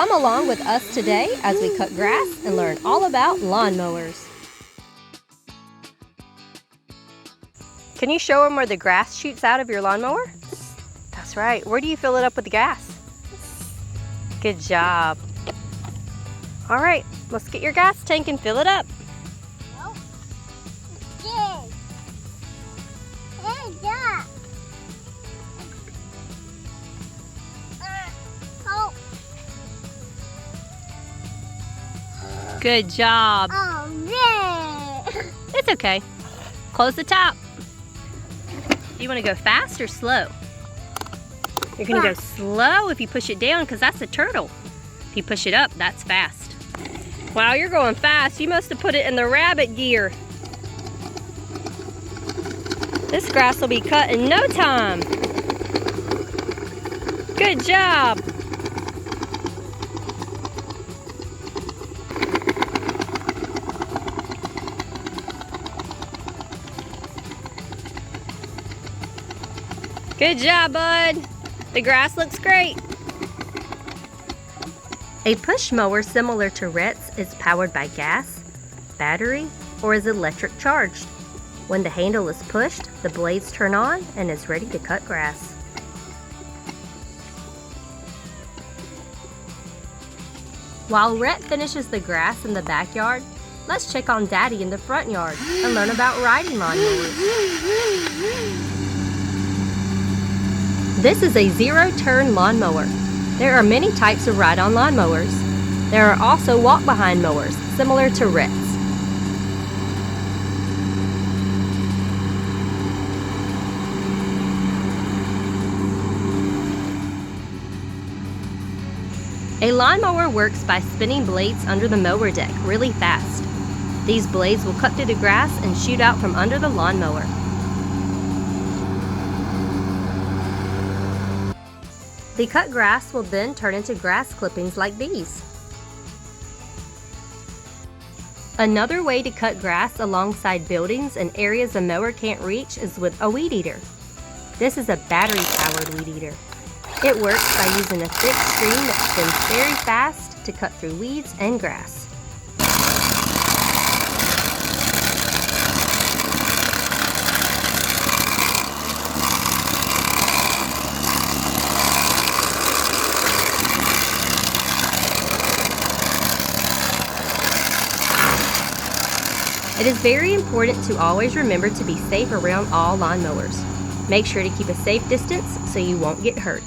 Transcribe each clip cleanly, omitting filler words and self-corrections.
Come along with us today as we cut grass and learn all about lawnmowers. Can you show them where the grass shoots out of your lawnmower? That's right. Where do you fill it up with the gas? Good job. All right, let's get your gas tank and fill it up. Good job. Oh, yeah. It's okay. Close the top. Do you want to go fast or slow? You're going to go slow if you push it down because that's a turtle. If you push it up, that's fast. Wow, you're going fast. You must have put it in the rabbit gear. This grass will be cut in no time. Good job. Good job, bud. The grass looks great. A push mower similar to Rhett's is powered by gas, battery, or is electric charged. When the handle is pushed, the blades turn on and is ready to cut grass. While Rhett finishes the grass in the backyard, let's check on Daddy in the front yard and learn about riding lawnmowers. This is a zero-turn lawnmower. There are many types of ride-on lawnmowers. There are also walk-behind mowers, similar to Rhett's. A lawnmower works by spinning blades under the mower deck really fast. These blades will cut through the grass and shoot out from under the lawnmower. The cut grass will then turn into grass clippings like these. Another way to cut grass alongside buildings and areas a mower can't reach is with a weed eater. This is a battery-powered weed eater. It works by using a thick string that spins very fast to cut through weeds and grass. It is very important to always remember to be safe around all lawnmowers. Make sure to keep a safe distance so you won't get hurt.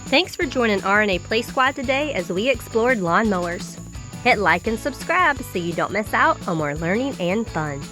Thanks for joining RNA Play Squad today as we explored lawnmowers. Hit like and subscribe so you don't miss out on more learning and fun.